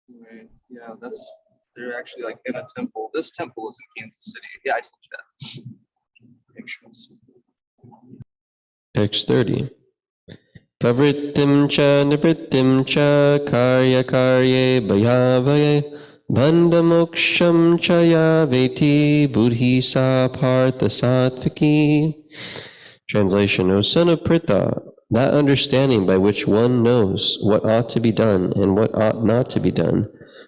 Right. Yeah, they're actually like in a temple. This temple is in Kansas City. Yeah, I told you that. Pictures. Text 30. Pravrittim cha nivrittim cha karya karye bhayavaye bandhamoksham cha yaveti buddhi sa partha sattviki. Translation, O son of Pritha, that understanding by which one knows what ought to be done and what ought not to be done,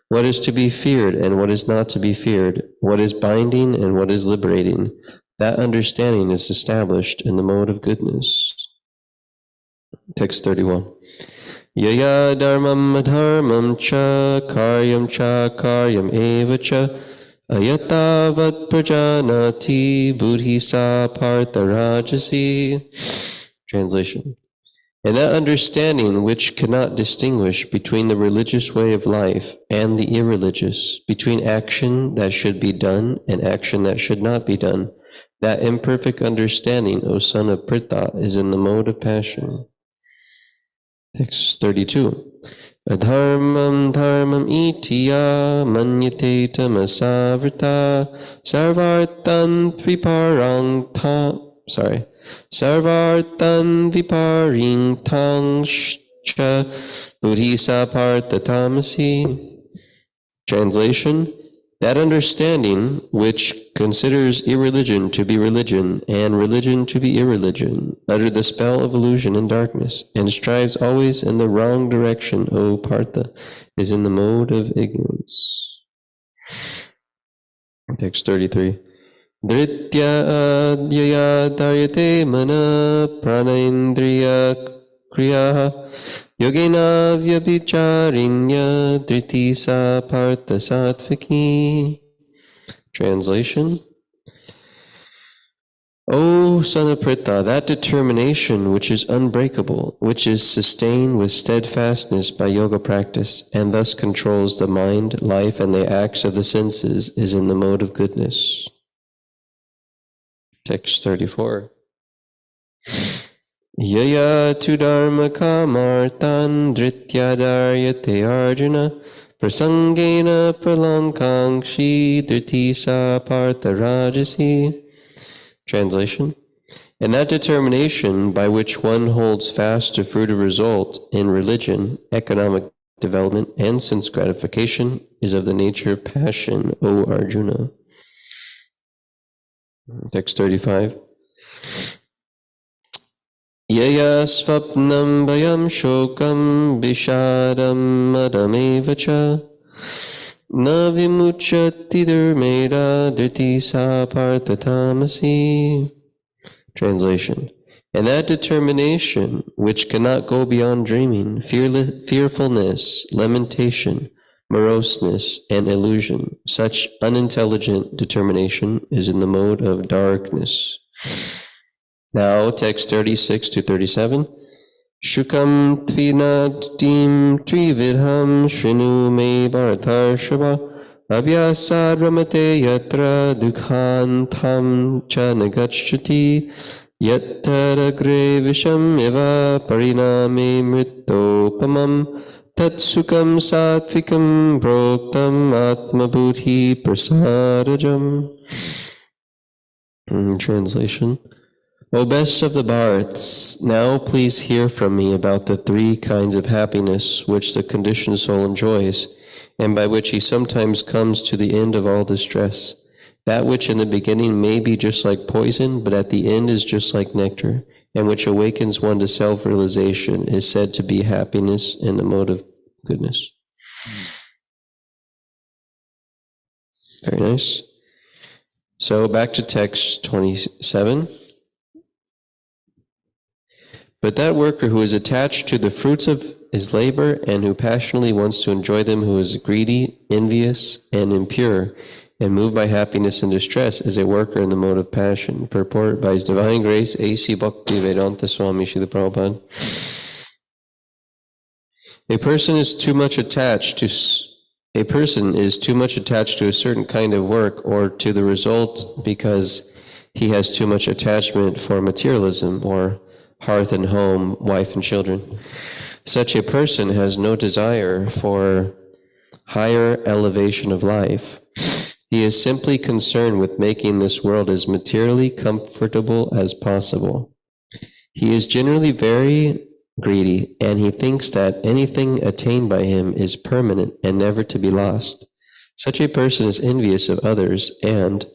what is to be feared and what is not to be feared, what is binding and what is liberating, that understanding is established in the mode of goodness. Text 31. Yaya dharmam adharmam cha karyam eva cha ayatavat prajanati buddhi sa partha rajasi. Translation. And that understanding which cannot distinguish between the religious way of life and the irreligious, between action that should be done and action that should not be done, that imperfect understanding, O son of Pritha, is in the mode of passion. Text 32. Adharmam dharmam itiya manyate tamasavrita sarvartan viparang sarvartan viparing tang buddhi sapartha tamasi. Translation, that understanding which considers irreligion to be religion and religion to be irreligion under the spell of illusion and darkness, and strives always in the wrong direction, O Partha, is in the mode of ignorance. Text 33. Dhritya adyaya daryate mana pranaindriya kriya yogena vyabhicharinya dhriti sa partha sattviki. Translation. O son of Pritha, that determination which is unbreakable, which is sustained with steadfastness by yoga practice, and thus controls the mind, life, and the acts of the senses, is in the mode of goodness. Text 34. Yaya tu dharma kamartan dhritya daryate arjuna prasangena pralankangshi dhriti sa partha rajasi. Translation. And that determination by which one holds fast to fruit of result in religion, economic development, and sense gratification is of the nature of passion, O Arjuna. Text 35. Yaya svapnam bhayam shokam bishadam madamevacha na vimuchyati dharmeda dhriti sa partha tamasi. Translation. And that determination which cannot go beyond dreaming, fearfulness, lamentation, moroseness, and illusion, such unintelligent determination is in the mode of darkness. Now, text 36 to 37. Shukam tvinatim trividham shrinu me bharatarshava abhyasad ramate yatra dukhantam cha nagacchati yattadagre visham eva pariname mritopamam tatsukam sattvikam proktam atmabudhi prasadajam. Translation. O best of the Bharats, now please hear from me about the three kinds of happiness which the conditioned soul enjoys, and by which he sometimes comes to the end of all distress. That which in the beginning may be just like poison, but at the end is just like nectar, and which awakens one to self-realization, is said to be happiness in the mode of goodness. Very nice. So back to text 27. But that worker who is attached to the fruits of his labor and who passionately wants to enjoy them, who is greedy, envious, and impure, and moved by happiness and distress, is a worker in the mode of passion. Purport by His Divine Grace, A.C. Bhaktivedanta Swami Srila Prabhupada. A person is too much attached to a certain kind of work or to the result because he has too much attachment for materialism or hearth and home, wife and children. Such a person has no desire for higher elevation of life. He is simply concerned with making this world as materially comfortable as possible. He is generally very greedy, and he thinks that anything attained by him is permanent and never to be lost. Such a person is envious of others and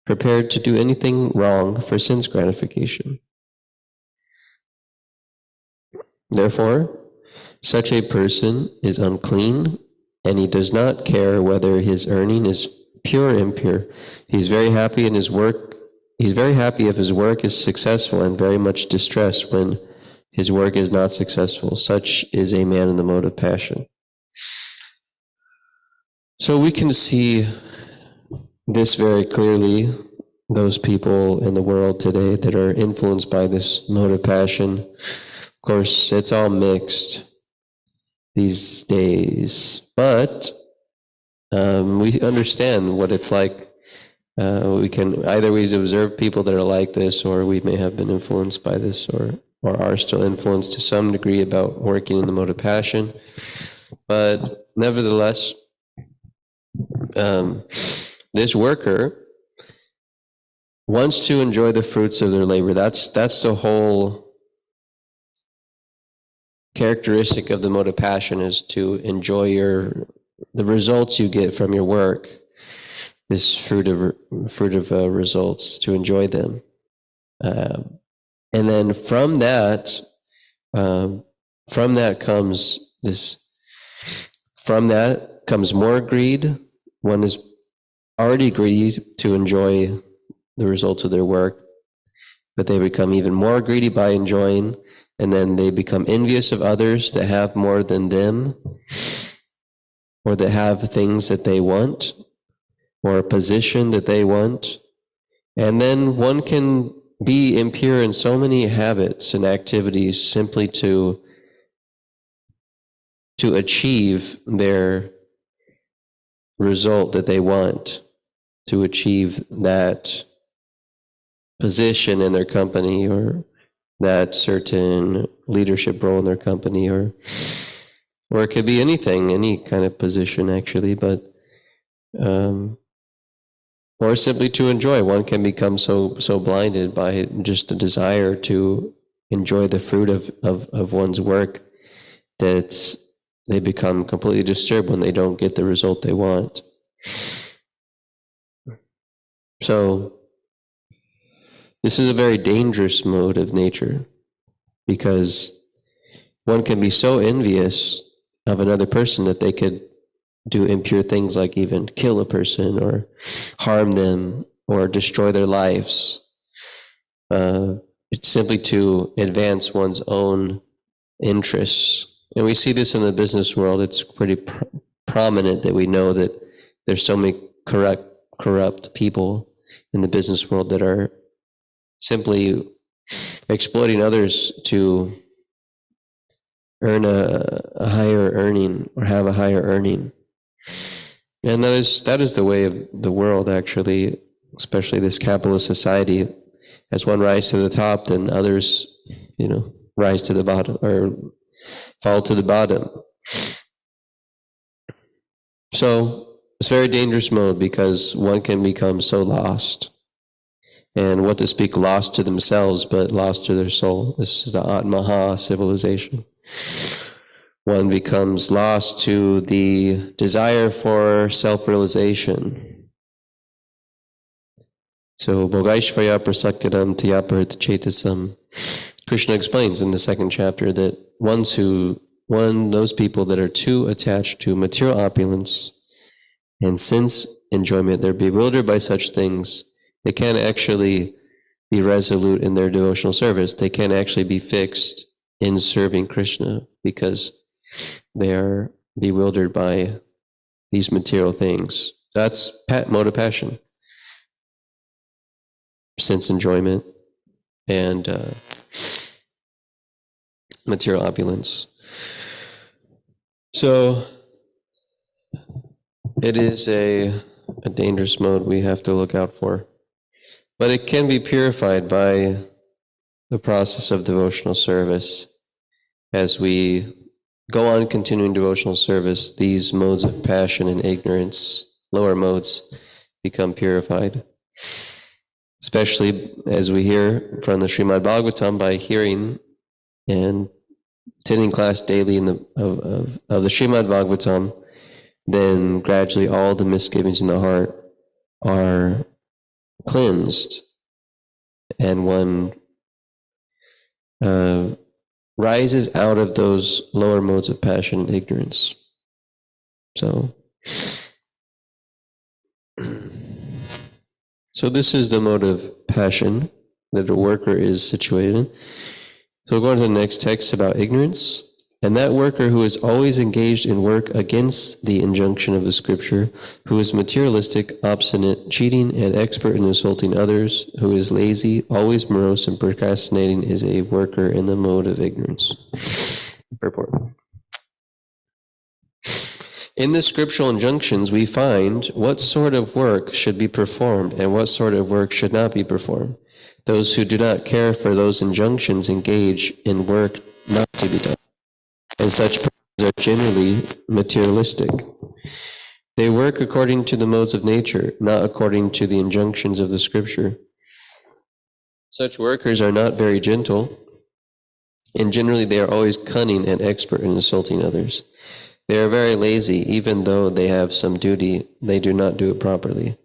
prepared to do anything wrong for sense gratification. Therefore, such a person is unclean, and he does not care whether his earning is pure or impure. He's very happy in his work. He's very happy if his work is successful and very much distressed when his work is not successful. Such is a man in the mode of passion. So we can see this very clearly, those people in the world today that are influenced by this mode of passion. Of course, it's all mixed these days, but we understand what it's like. We can either we observe people that are like this, or we may have been influenced by this, or are still influenced to some degree about working in the mode of passion. But nevertheless, this worker wants to enjoy the fruits of their labor. That's the whole characteristic of the mode of passion, is to enjoy the results you get from your work. This fruit of results, to enjoy them, and then from that comes more greed. One is already greedy to enjoy the results of their work, but they become even more greedy by enjoying, and then they become envious of others that have more than them, or that have things that they want, or a position that they want. And then one can be impure in so many habits and activities simply to achieve their result that they want, to achieve that position in their company, or that certain leadership role in their company, or it could be anything, any kind of position actually, but or simply to enjoy. One can become so blinded by just the desire to enjoy the fruit of one's work that they become completely disturbed when they don't get the result they want. So this is a very dangerous mode of nature, because one can be so envious of another person that they could do impure things, like even kill a person or harm them or destroy their lives. It's simply to advance one's own interests. And we see this in the business world. It's pretty prominent that we know that there's so many corrupt people in the business world that are simply exploiting others to earn a higher earning, or have a higher earning. And that is the way of the world, actually, especially this capitalist society. As one rises to the top, then others, rise to the bottom, or fall to the bottom. So it's a very dangerous mode, because one can become so lost. And what to speak lost to themselves, but lost to their soul. This is the Atmaha civilization. One becomes lost to the desire for self-realization. So, Bhogaishvaya prasaktidam tyaparit chetasam. Krishna explains in the second chapter that those people that are too attached to material opulence and sense enjoyment, they're bewildered by such things. They can't actually be resolute in their devotional service. They can't actually be fixed in serving Krishna, because they are bewildered by these material things. That's mode of passion, sense enjoyment, and material opulence. So it is a dangerous mode we have to look out for. But it can be purified by the process of devotional service, as we go on continuing devotional service, these modes of passion and ignorance, lower modes, become purified. Especially as we hear from the Srimad Bhagavatam, by hearing and attending class daily of the Srimad Bhagavatam, then gradually all the misgivings in the heart are cleansed, and one rises out of those lower modes of passion and ignorance. So this is the mode of passion that a worker is situated in. So we'll go on to the next text about ignorance. And that worker who is always engaged in work against the injunction of the scripture, who is materialistic, obstinate, cheating, and expert in insulting others, who is lazy, always morose, and procrastinating, is a worker in the mode of ignorance. Purport. In the scriptural injunctions, we find what sort of work should be performed and what sort of work should not be performed. Those who do not care for those injunctions engage in work not to be done, and such persons are generally materialistic. They work according to the modes of nature, not according to the injunctions of the scripture. Such workers are not very gentle, and generally they are always cunning and expert in insulting others. They are very lazy, even though they have some duty, they do not do it properly,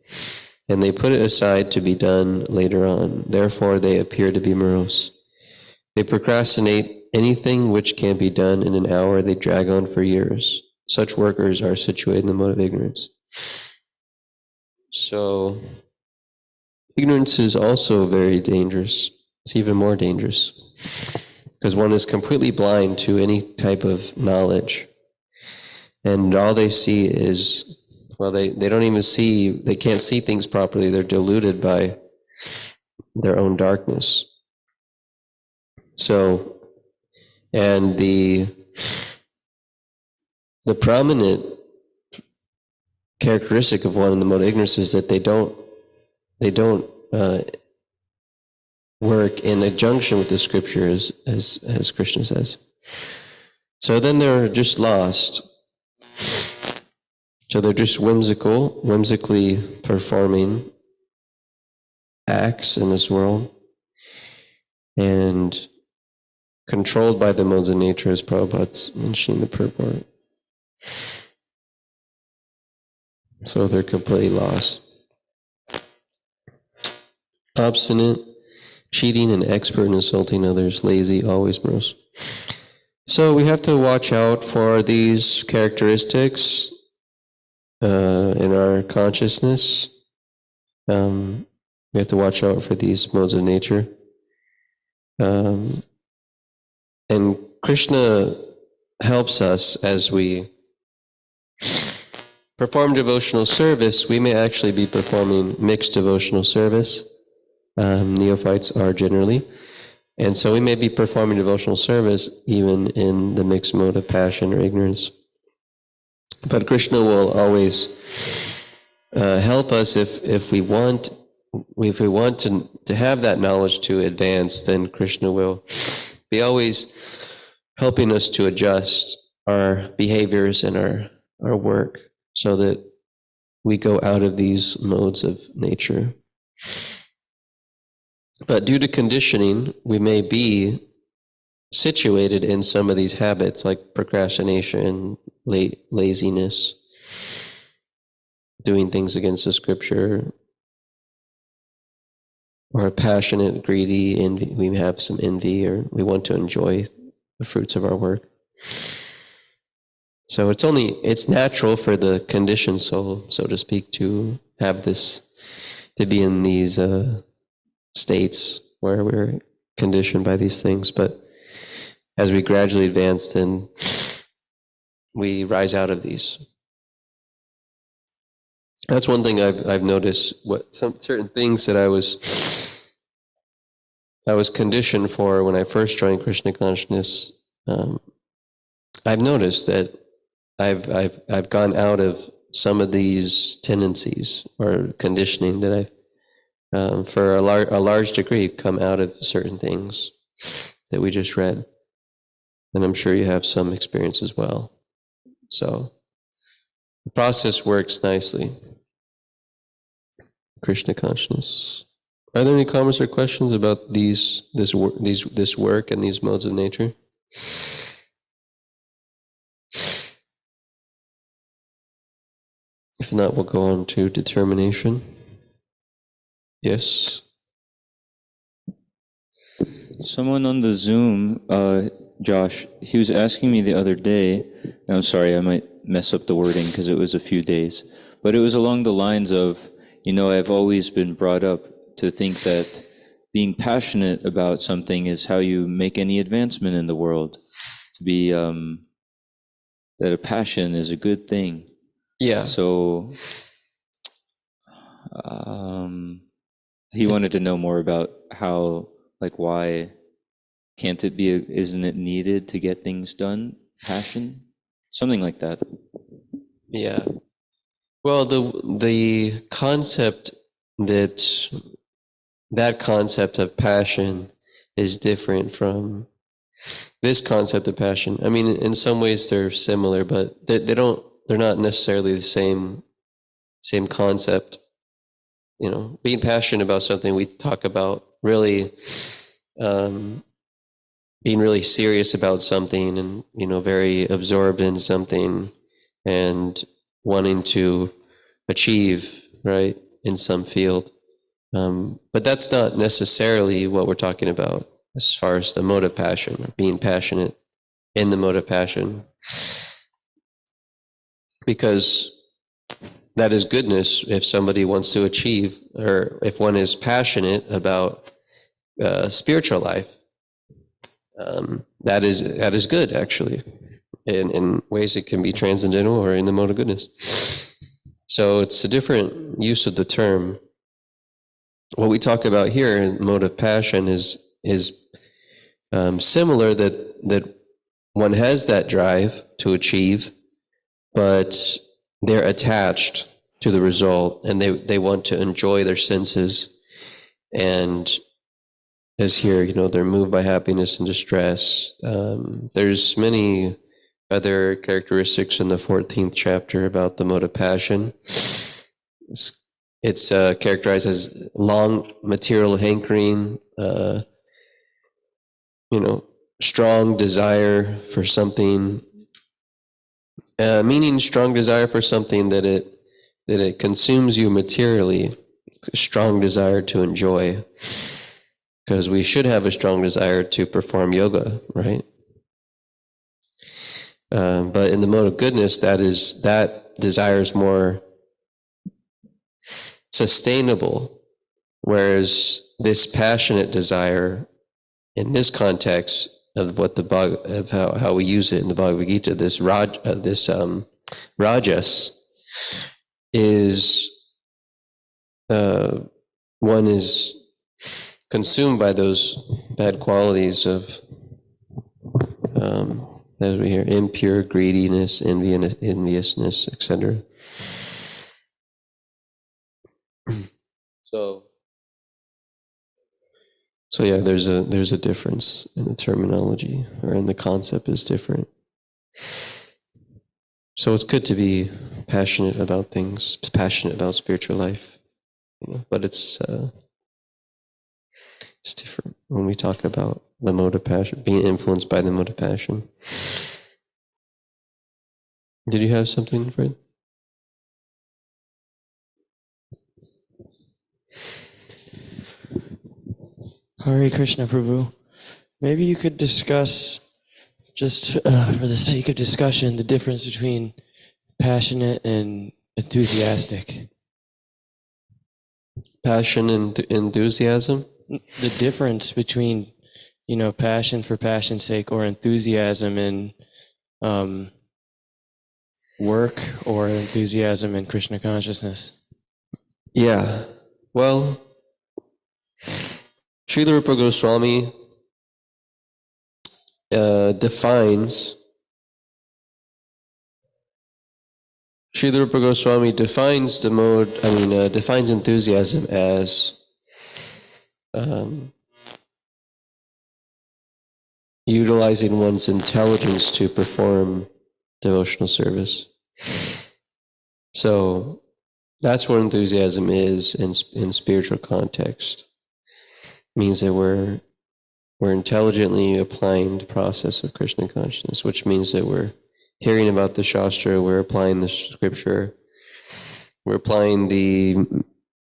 and they put it aside to be done later on. Therefore, they appear to be morose. They procrastinate anything which can be done in an hour, they drag on for years. Such workers are situated in the mode of ignorance. So, ignorance is also very dangerous. It's even more dangerous, because one is completely blind to any type of knowledge. And all they see is, well, they don't even see, they can't see things properly. They're deluded by their own darkness. So, and the prominent characteristic of one in the mode of ignorance is that they don't work in conjunction with the scriptures, as Krishna says. So then they're just lost. So they're just whimsically performing acts in this world, and controlled by the modes of nature, as Prabhupada's mentioning the purport. So they're completely lost. Obstinate, cheating, and expert in insulting others, lazy, always morose. So we have to watch out for these characteristics in our consciousness. We have to watch out for these modes of nature. And Krishna helps us as we perform devotional service. We may actually be performing mixed devotional service. Neophytes are generally. And so we may be performing devotional service even in the mixed mode of passion or ignorance. But Krishna will always help us if we want to have that knowledge to advance. Then Krishna will be always helping us to adjust our behaviors and our work so that we go out of these modes of nature. But due to conditioning, we may be situated in some of these habits like procrastination, laziness, doing things against the scripture, or passionate, greedy, envy. We have some envy, or we want to enjoy the fruits of our work. So it's natural for the conditioned soul, so to speak, to have this, to be in these states where we're conditioned by these things. But as we gradually advance, then we rise out of these. That's one thing I've noticed. Some certain things that I was conditioned for when I first joined Krishna consciousness. I've noticed that I've gone out of some of these tendencies or conditioning that I, for a large degree, come out of certain things that we just read. and I'm sure you have some experience as well. So the process works nicely. Krishna consciousness. Are there any comments or questions about this work and these modes of nature? If not, we'll go on to determination. Yes. Someone on the Zoom, Josh, he was asking me the other day, and I'm sorry, I might mess up the wording because it was a few days, but it was along the lines of, I've always been brought up to think that being passionate about something is how you make any advancement in the world. To be, that a passion is a good thing. Yeah. So, he wanted to know more about how, why can't it be, isn't it needed to get things done? Passion? Something like that. Yeah. Well, the concept that concept of passion is different from this concept of passion. I mean, in some ways they're similar, but they're not necessarily the same concept. Being passionate about something, we talk about really being really serious about something and, very absorbed in something and wanting to achieve, right, in some field. But that's not necessarily what we're talking about as far as the mode of passion, or being passionate in the mode of passion. Because that is goodness if somebody wants to achieve, or if one is passionate about spiritual life. That is good, actually. In ways it can be transcendental or in the mode of goodness. So it's a different use of the term. What we talk about here in mode of passion is similar, that one has that drive to achieve, but they're attached to the result and they want to enjoy their senses. And as here, they're moved by happiness and distress. There's many other characteristics in the 14th chapter about the mode of passion. It's characterized as long material hankering, strong desire for something, meaning strong desire for something that it consumes you materially, strong desire to enjoy. Because we should have a strong desire to perform yoga, right? But in the mode of goodness, that desire is more sustainable, whereas this passionate desire, in this context of what how we use it in the Bhagavad Gita, this rajas is one is consumed by those bad qualities of, as we hear, impure greediness, enviousness, etc. So yeah, there's a difference in the terminology, or in the concept is different. So it's good to be passionate about things, passionate about spiritual life, but it's different when we talk about the mode of passion, being influenced by the mode of passion. Did you have something, Fred? Hare Krishna, Prabhu. Maybe you could discuss, just for the sake of discussion, the difference between passionate and enthusiastic. Passion and enthusiasm? The difference between, passion for passion's sake, or enthusiasm in work, or enthusiasm in Krishna consciousness. Yeah. Well, Srila Rupa Goswami defines the mode, defines enthusiasm as utilizing one's intelligence to perform devotional service. So that's what enthusiasm is in spiritual context. It means that we're intelligently applying the process of Krishna consciousness, which means that we're hearing about the Shastra, we're applying the scripture, we're applying the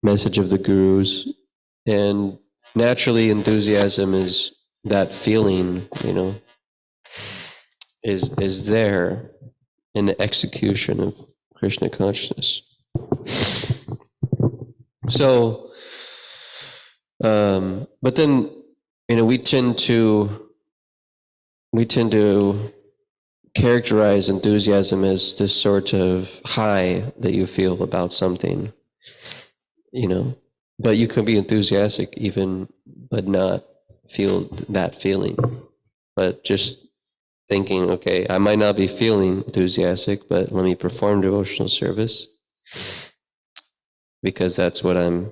message of the gurus, and naturally enthusiasm is that feeling, is there in the execution of Krishna consciousness. So, but then, we tend to characterize enthusiasm as this sort of high that you feel about something, but you can be enthusiastic but not feel that feeling. But just thinking, okay, I might not be feeling enthusiastic, but let me perform devotional service because that's what I'm,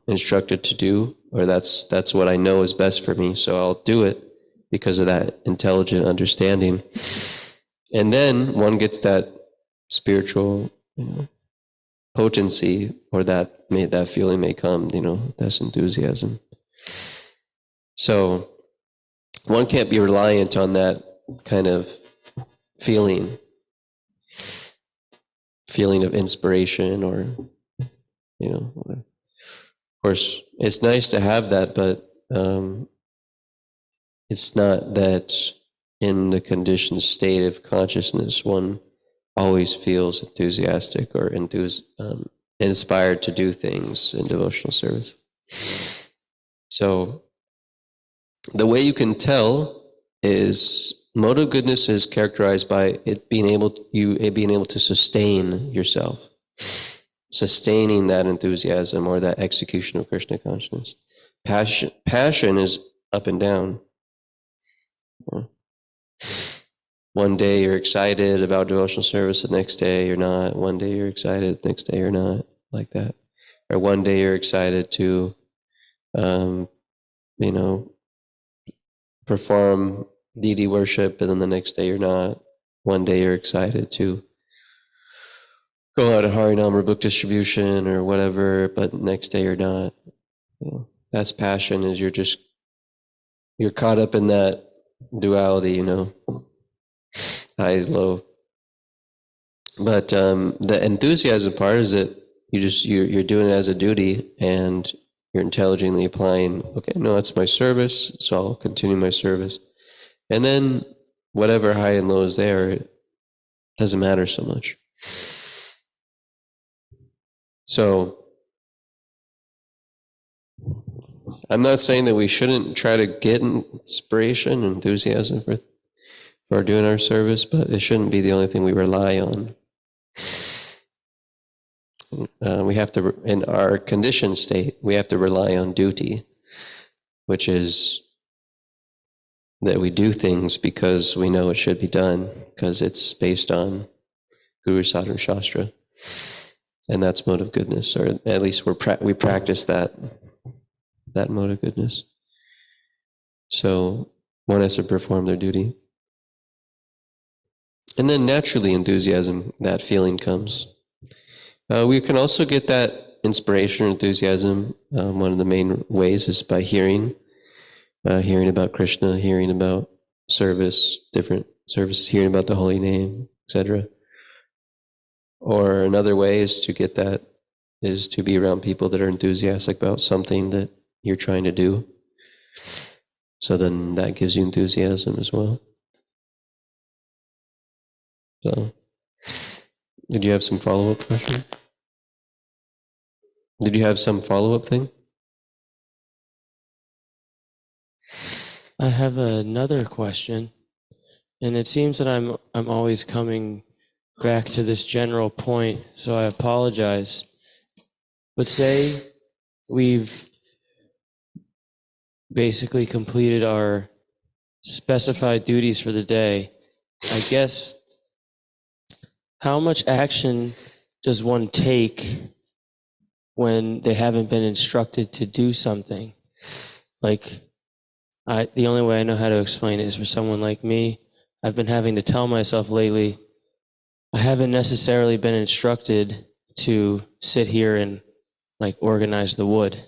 instructed to do, or that's what I know is best for me. So I'll do it because of that intelligent understanding. And then one gets that spiritual, potency, or that feeling may come, that's enthusiasm. So one can't be reliant on that kind of feeling of inspiration, or, of course, it's nice to have that, but it's not that in the conditioned state of consciousness one always feels enthusiastic or inspired to do things in devotional service. So the way you can tell is mode of goodness is characterized by it being able to sustain yourself, sustaining that enthusiasm or that execution of Krishna consciousness. Passion is up and down. One day you're excited about devotional service, the next day you're not. One day you're excited, the next day you're not, like that. Or one day you're excited to, perform deity worship, and then the next day you're not. One day you're excited to go out at Harinam or book distribution or whatever, but next day you're not. That's passion, is you're caught up in that duality, high is low. But the enthusiasm part is that you're doing it as a duty, and you're intelligently applying, okay, no, that's my service, so I'll continue my service. And then whatever high and low is there, it doesn't matter so much. So I'm not saying that we shouldn't try to get inspiration and enthusiasm for doing our service, but it shouldn't be the only thing we rely on. We have to, in our conditioned state, we have to rely on duty, which is that we do things because we know it should be done, because it's based on Guru Sadhana Shastra. And that's mode of goodness, or at least we practice that mode of goodness. So one has to perform their duty. And then naturally enthusiasm, that feeling comes. We can also get that inspiration or enthusiasm. One of the main ways is by hearing about Krishna, hearing about service, different services, hearing about the holy name, etc. Or another way is to get that is to be around people that are enthusiastic about something that you're trying to do. So then that gives you enthusiasm as well. So, did you have some follow-up question? Did you have some follow-up thing? I have another question, and it seems that I'm always coming back to this general point, so I apologize. But say we've basically completed our specified duties for the day. I guess, how much action does one take when they haven't been instructed to do something? Like, The only way I know how to explain it is for someone like me. I've been having to tell myself lately, I haven't necessarily been instructed to sit here and like organize the wood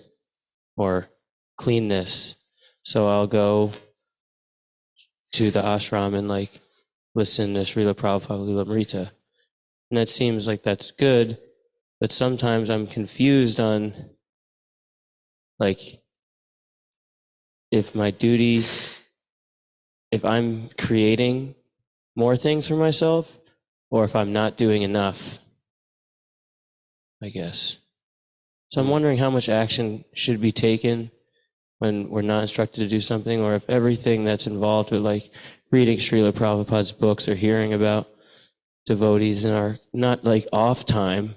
or clean this. So I'll go to the ashram and like listen to Srila Prabhupada Lilamrita. And that seems like that's good, but sometimes I'm confused on like if my duty, if I'm creating more things for myself or if I'm not doing enough, I guess. So I'm wondering how much action should be taken when we're not instructed to do something, or if everything that's involved with like reading Srila Prabhupada's books or hearing about devotees in our, not like off time,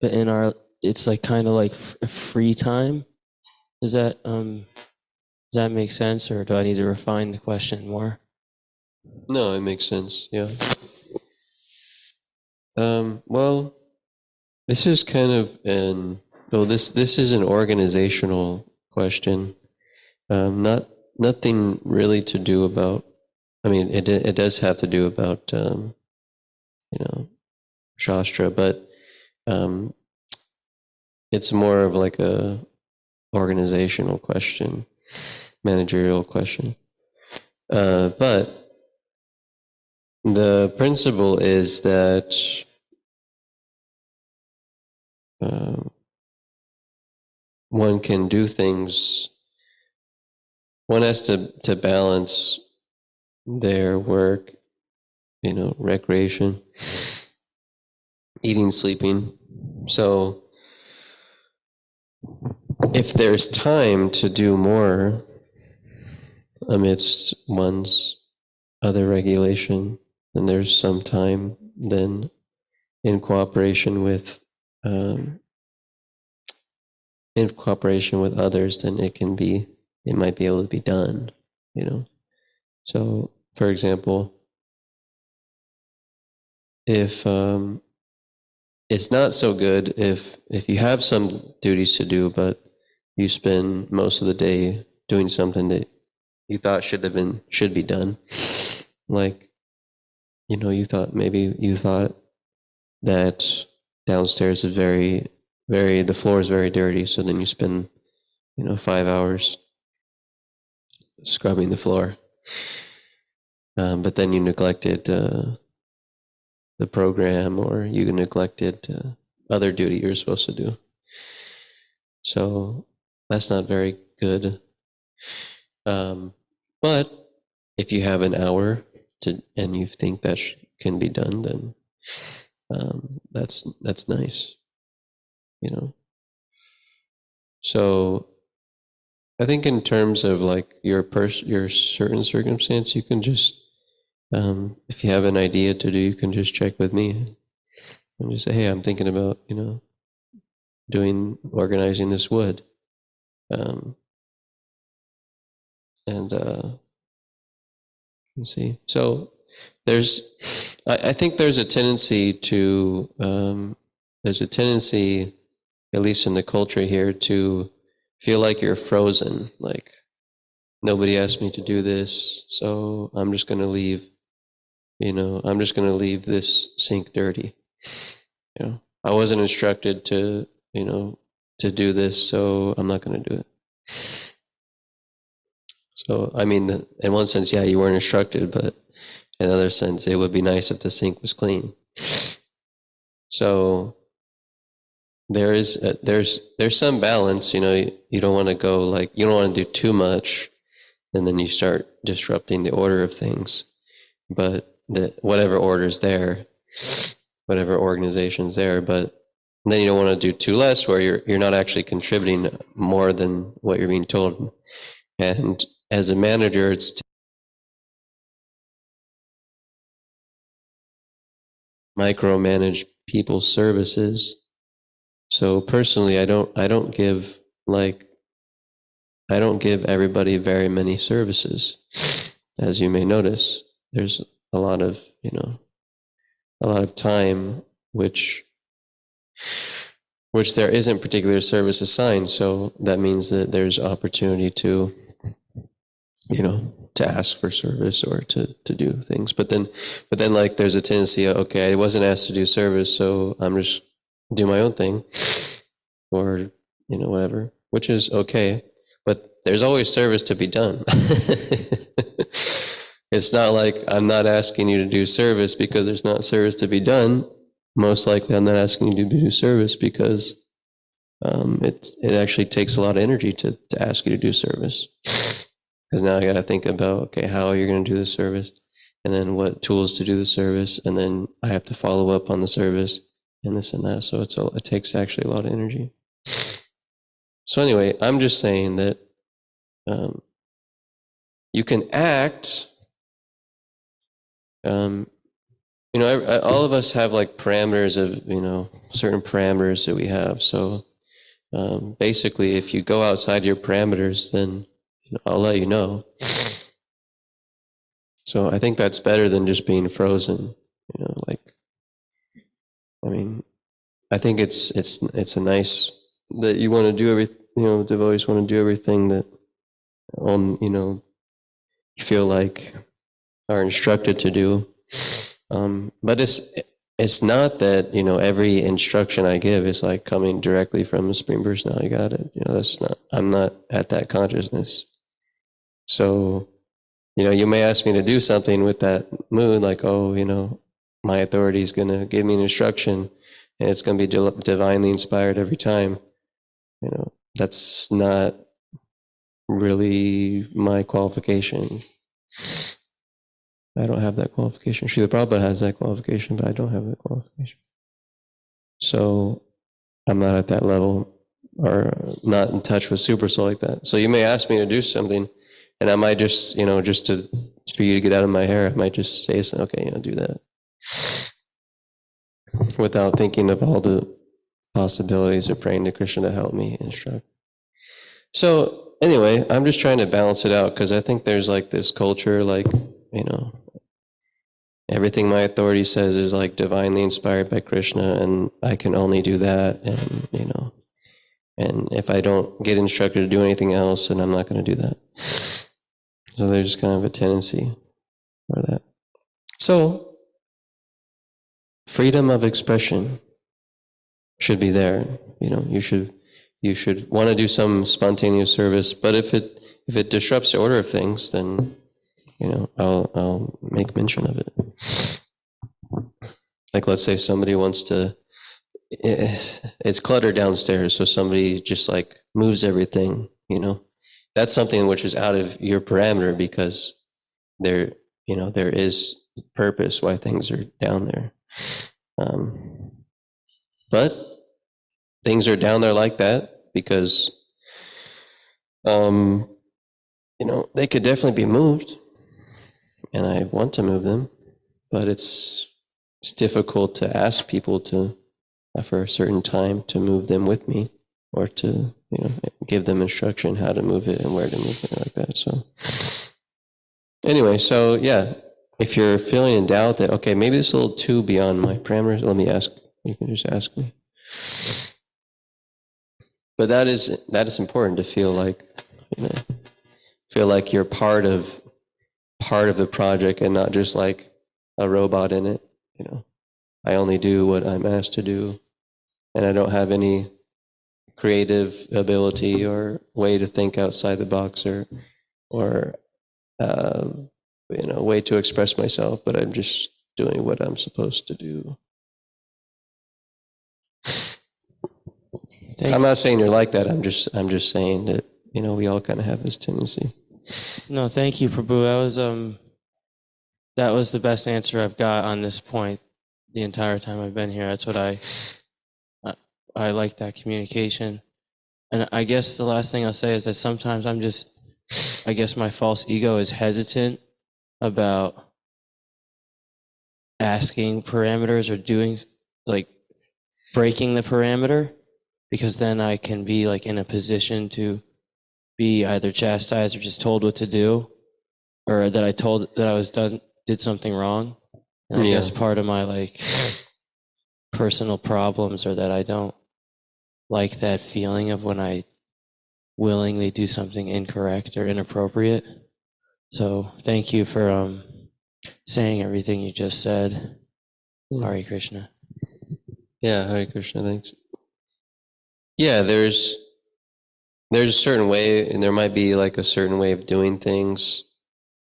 but in our, it's like kind of like free time. Does that make sense, or do I need to refine the question more? No, it makes sense. Yeah. Well, this is kind of this is an organizational question. Nothing really to do about. I mean, it does have to do about Shastra, but it's more of like a organizational question, managerial question. But the principle is that one can do things, one has to balance their work, recreation, eating, sleeping. So if there's time to do more amidst one's other regulation, then there's some time then in cooperation with others, then it might be able to be done, So, for example, if it's not so good if you have some duties to do, but you spend most of the day doing something that you thought should be done, like you thought that downstairs is the floor is very dirty, so then you spend 5 hours scrubbing the floor, but then you neglected the program, or you neglected other duty you're supposed to do. So that's not very good. But if you have an hour and you think that can be done, then that's nice, So I think in terms of like your certain circumstance, you can just if you have an idea to do, you can just check with me and just say, hey, I'm thinking about organizing this wood, and let's see. So I think there's a tendency at least in the culture here, to feel like you're frozen, like nobody asked me to do this, so I'm just going to leave this sink dirty. I wasn't instructed to do this, so I'm not going to do it. So, I mean, in one sense, yeah, you weren't instructed, but in another sense, it would be nice if the sink was clean. So there's some balance, you don't want to go you don't want to do too much, and then you start disrupting the order of things. But whatever order's there, whatever organization's there, but then you don't want to do too less, where you're not actually contributing more than what you're being told. And as a manager, it's micromanage people's services. So personally, I don't give everybody very many services. As you may notice, there's a lot of time which there isn't particular service assigned. So that means that there's opportunity to to ask for service or to do things. But then like there's a tendency, okay, I wasn't asked to do service, so I'm just do my own thing, or whatever, which is okay. But there's always service to be done. It's not like I'm not asking you to do service because there's not service to be done. Most likely, I'm not asking you to do service because it actually takes a lot of energy to ask you to do service. Because now I got to think about, okay, how you're going to do the service, and then what tools to do the service, and then I have to follow up on the service, and this and that. So it takes actually a lot of energy. So anyway, I'm just saying that you can act. All of us have like parameters of certain parameters that we have. So basically, if you go outside your parameters, then I'll let you know. So I think that's better than just being frozen. I think it's a nice that you want to do devotees want to do everything that you feel like are instructed to do. But it's not that every instruction I give is like coming directly from the Supreme Personality of Godhead. That's not. I'm not at that consciousness. So, you may ask me to do something with that mood, like, my authority is going to give me an instruction, and it's going to be divinely inspired every time. That's not really my qualification. I don't have that qualification. Srila Prabhupada has that qualification, but I don't have that qualification. So I'm not at that level, or not in touch with Super Soul like that. So you may ask me to do something, and I might just, for you to get out of my hair, I might just say, okay, do that. Without thinking of all the possibilities of praying to Krishna to help me instruct. So anyway, I'm just trying to balance it out, because I think there's like this culture, like, everything my authority says is like divinely inspired by Krishna, and I can only do that, and and if I don't get instructed to do anything else, then I'm not going to do that. So there's just kind of a tendency for that. So freedom of expression should be there. You should want to do some spontaneous service, but if it disrupts the order of things, then I'll make mention of it. Like, let's say somebody wants to, it's cluttered downstairs, so somebody just like moves everything, that's something which is out of your parameter, because there is purpose why things are down there. But things are down there like that because, they could definitely be moved, and I want to move them, but it's difficult to ask people to, for a certain time, to move them with me, or to give them instruction how to move it and where to move it like that. So anyway, so yeah, if you're feeling in doubt that, okay, maybe this is a little too beyond my parameters, let me ask. You can just ask me. But that is important, to feel like you're part of the project and not just like a robot in it. I only do what I'm asked to do, and I don't have any creative ability or way to think outside the box, or way to express myself, but I'm just doing what I'm supposed to do. I'm not saying you're like that. I'm just saying that we all kind of have this tendency. No, thank you, Prabhu. That was the best answer I've got on this point the entire time I've been here. That's what I like, that communication. And I guess the last thing I'll say is that sometimes I guess my false ego is hesitant about asking parameters or doing, like, breaking the parameter, because then I can be like in a position to be either chastised or just told what to do, or that I did something wrong. And I guess part of my like personal problems are that I don't like that feeling of when I willingly do something incorrect or inappropriate. So thank you for saying everything you just said. Yeah. Hare Krishna. Yeah, Hare Krishna, thanks. Yeah, there's a certain way, and there might be like a certain way of doing things,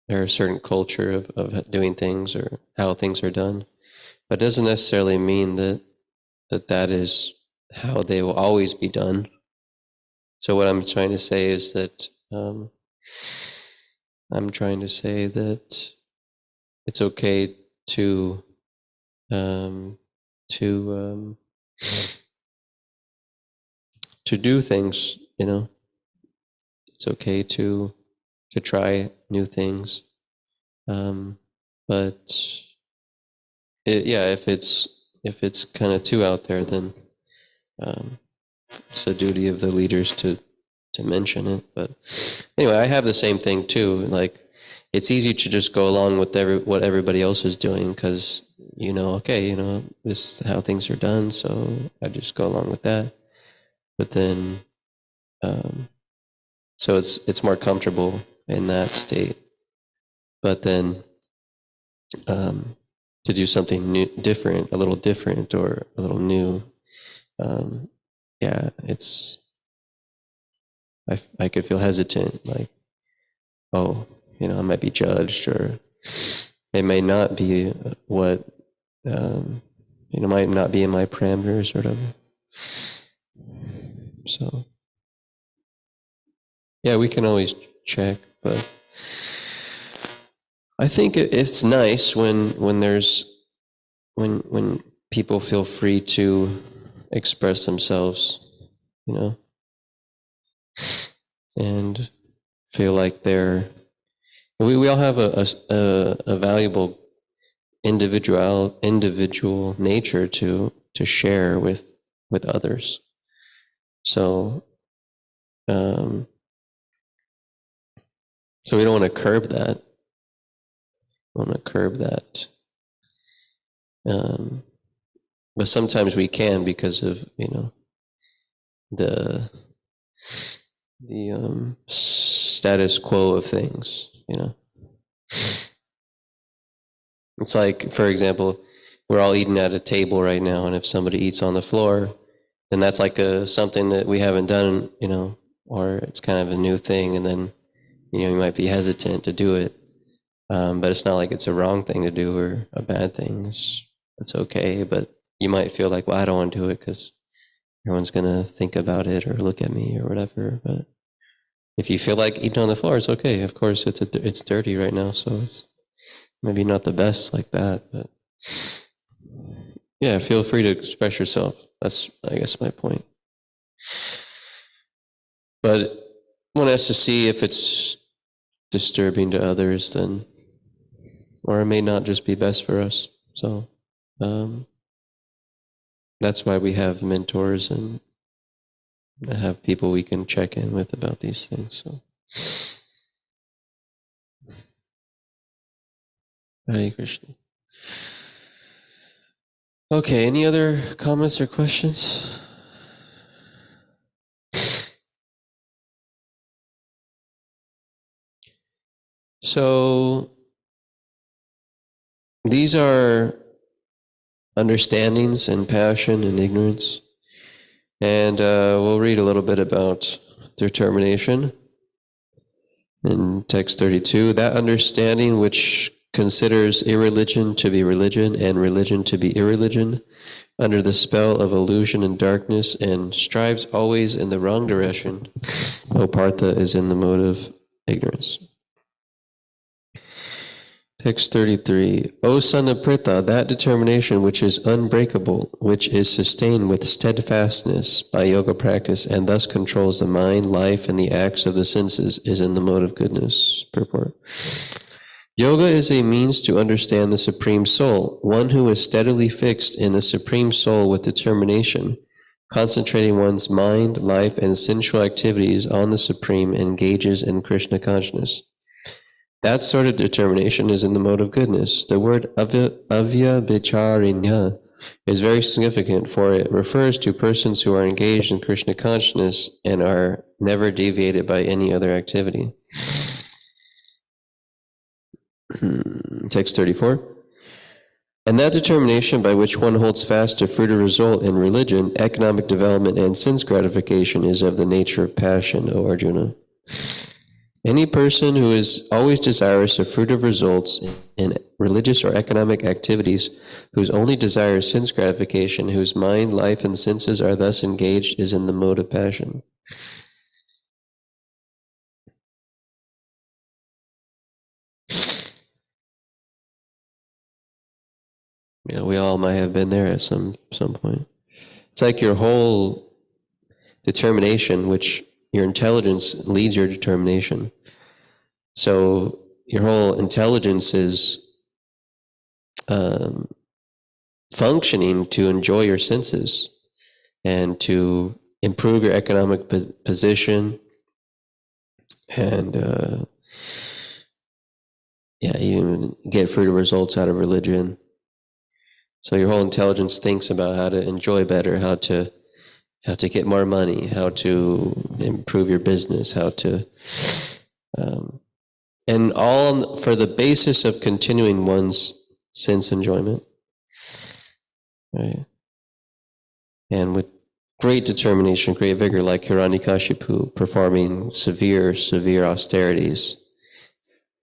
or a certain culture of doing things, or how things are done. But it doesn't necessarily mean that is how they will always be done. So what I'm trying to say is that it's okay to to to do things. It's okay to try new things, but if it's kind of too out there, then it's the duty of the leaders to mention it. But anyway, I have the same thing too. Like, it's easy to just go along with what everybody else is doing because this is how things are done, so I just go along with that. But then, so it's more comfortable in that state. But then, to do something new, different, a little different, or a little new, it's I could feel hesitant, like, oh, I might be judged, or it may not be what, might not be in my parameters or whatever. So, yeah, we can always check, but I think it's nice when there's, when people feel free to express themselves, and feel like we all have a valuable individual nature to share with others. So so we don't want to curb that. But sometimes we can, because of the status quo of things. It's like, for example, we're all eating at a table right now, and if somebody eats on the floor, then that's like something that we haven't done, or it's kind of a new thing, and then you might be hesitant to do it, but it's not like it's a wrong thing to do or a bad thing. It's okay, but you might feel like, well, I don't want to do it because everyone's gonna think about it or look at me or whatever. But if you feel like eating on the floor, it's okay. Of course, it's dirty right now, so it's maybe not the best like that, but yeah, feel free to express yourself. That's, I guess, my point. But one has to see if it's disturbing to others, then, or it may not just be best for us. So that's why we have mentors and have people we can check in with about these things. So, Hare Krishna. Okay, any other comments or questions? So, these are understandings and passion and ignorance. And we'll read a little bit about determination in text 32. That understanding which considers irreligion to be religion and religion to be irreligion under the spell of illusion and darkness, and strives always in the wrong direction, O Partha, is in the mode of ignorance. Text 33. O son of Pritha, that determination which is unbreakable, which is sustained with steadfastness by yoga practice, and thus controls the mind, life, and the acts of the senses, is in the mode of goodness. Purport. Yoga is a means to understand the Supreme Soul. One who is steadily fixed in the Supreme Soul with determination, concentrating one's mind, life, and sensual activities on the Supreme, engages in Krishna consciousness. That sort of determination is in the mode of goodness. The word avyabhicharinya is very significant, for it refers to persons who are engaged in Krishna consciousness and are never deviated by any other activity. Text 34. And that determination by which one holds fast to fruit of result in religion, economic development, and sense gratification is of the nature of passion, O Arjuna. Any person who is always desirous of fruit of results in religious or economic activities, whose only desire is sense gratification, whose mind, life, and senses are thus engaged, is in the mode of passion. You know, we all might have been there at some point. It's like your whole determination, which your intelligence leads your determination. So your whole intelligence is functioning to enjoy your senses and to improve your economic position, and you get fruit of results out of religion. So your whole intelligence thinks about how to enjoy better, how to get more money, how to improve your business, how to, and all for the basis of continuing one's sense enjoyment. Right? And with great determination, great vigor, like Hiranyakashipu, performing severe austerities,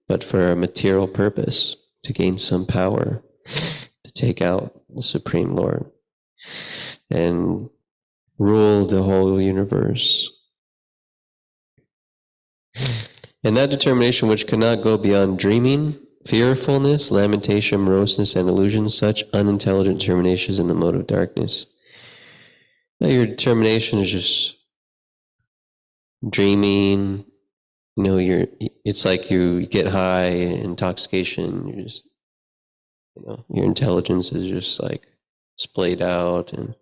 but for a material purpose, to gain some power, to take out the Supreme Lord and rule the whole universe. And that determination which cannot go beyond dreaming, fearfulness, lamentation, moroseness, and illusion, such unintelligent determination is in the mode of darkness. Now your determination is just dreaming. You know, it's like you get high, intoxication. You're just, you know, your intelligence is just like splayed out and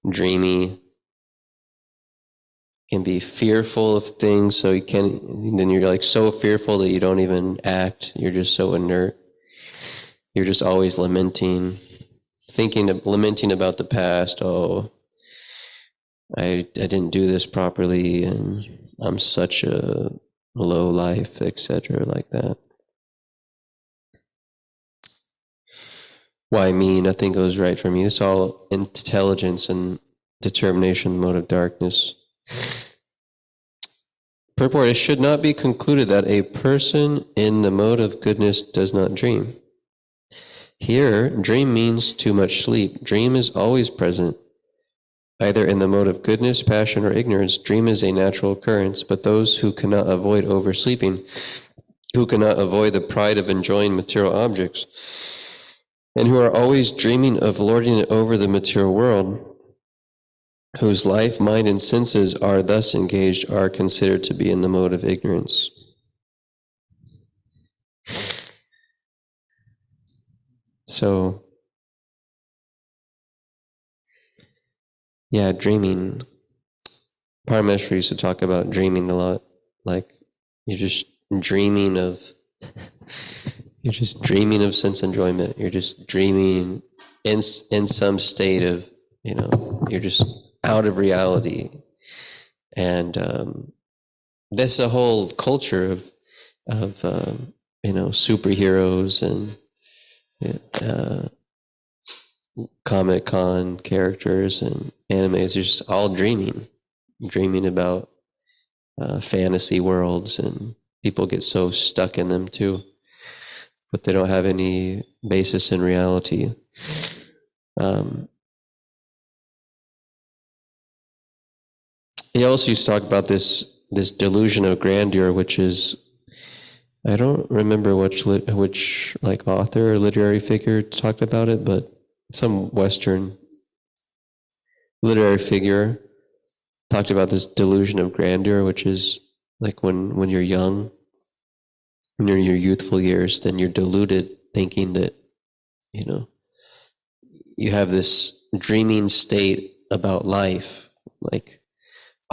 dreamy. Can be fearful of things, so you can. Then you're like so fearful that you don't even act. You're just so inert. You're just always lamenting about the past. Oh, I didn't do this properly, and I'm such a low life, etc., like that. Why me? Nothing goes right for me. It's all intelligence and determination, mode of darkness. Purport: it should not be concluded that a person in the mode of goodness does not dream. Here, dream means too much sleep. Dream is always present, either in the mode of goodness, passion, or ignorance. Dream is a natural occurrence, but those who cannot avoid oversleeping, who cannot avoid the pride of enjoying material objects, and who are always dreaming of lording it over the material world, whose life, mind, and senses are thus engaged, are considered to be in the mode of ignorance. So, yeah, dreaming. Parameshwar used to talk about dreaming a lot. Like, you're just dreaming of sense enjoyment. You're just dreaming in some state of, you know, you're just out of reality. And that's a whole culture of you know, superheroes and Comic-Con characters and animes. They're just all dreaming about fantasy worlds, and people get so stuck in them too, but they don't have any basis in reality. He also used to talk about this delusion of grandeur, which is, I don't remember which like author or literary figure talked about it, but some Western literary figure talked about this delusion of grandeur, which is like when you're young, when you're in your youthful years, then you're deluded thinking that, you know, you have this dreaming state about life, like,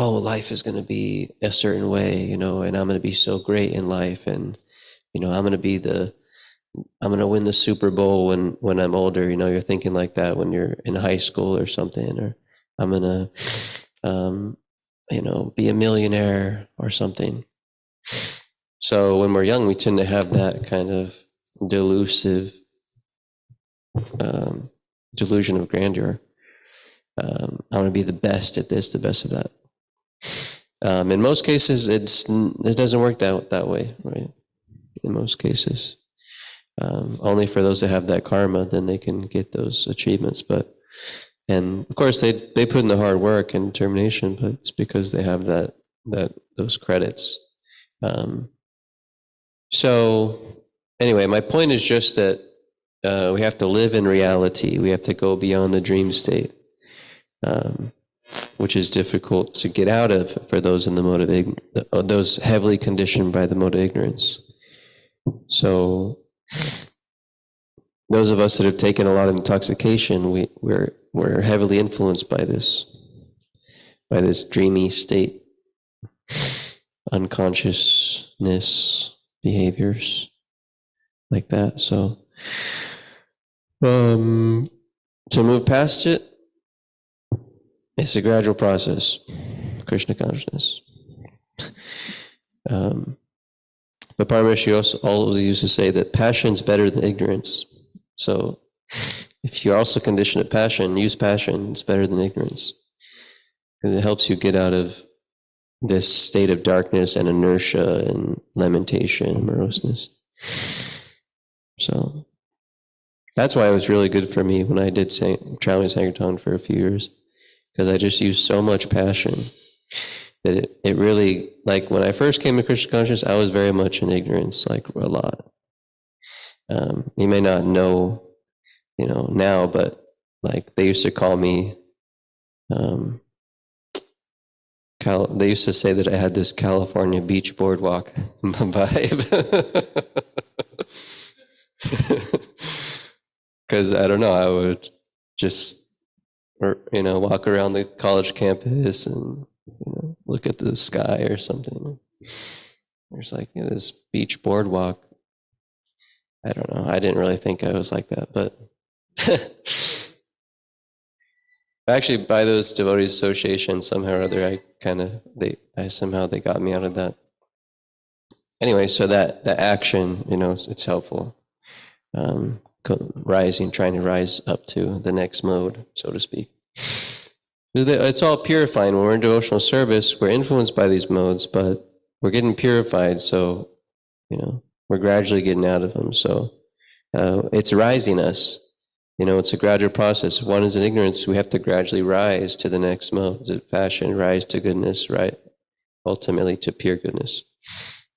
oh, life is going to be a certain way, you know, and I'm going to be so great in life, and, you know, I'm going to win the Super Bowl when I'm older. You know, you're thinking like that when you're in high school or something, or I'm going to, you know, be a millionaire or something. So when we're young, we tend to have that kind of delusive delusion of grandeur. I want to be the best at this, the best of that. In most cases, it doesn't work that way, right? In most cases, only for those that have that karma, then they can get those achievements. And of course, they put in the hard work and determination, but it's because they have those credits. So anyway, my point is just that we have to live in reality. We have to go beyond the dream state, which is difficult to get out of for those in the mode of those heavily conditioned by the mode of ignorance. So those of us that have taken a lot of intoxication, we're heavily influenced by this dreamy state, unconsciousness behaviors like that. So to move past it, it's a gradual process, Krishna consciousness. But Paramahansa also always used to say that passion's better than ignorance. So if you're also conditioned at passion, use passion, it's better than ignorance. Because it helps you get out of this state of darkness and inertia and lamentation and moroseness. So that's why it was really good for me when I did traveling Sankirtan for a few years, because I just used so much passion that it really, like when I first came to Krishna consciousness, I was very much in ignorance, like a lot. You may not know, now, but like they used to call me, they used to say that I had this California beach boardwalk vibe. Because I don't know, I would just, walk around the college campus and look at the sky or something. There's like this beach boardwalk. I don't know. I didn't really think I was like that, but actually, by those devotees association, somehow or other, they got me out of that. Anyway, so that action, it's helpful. Trying to rise up to the next mode, so to speak. It's all purifying. When we're in devotional service, we're influenced by these modes, but we're getting purified, so, we're gradually getting out of them. So it's rising us. It's a gradual process. If one is in ignorance, we have to gradually rise to the next mode, to passion, rise to goodness, right? Ultimately to pure goodness.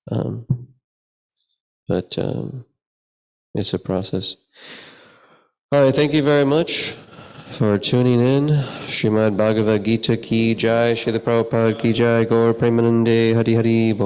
But it's a process. All right, thank you very much for tuning in. Srimad Bhagavad Gita ki jai, Srila Prabhupada ki jai, Gaur Premanande Hari Hari Bol.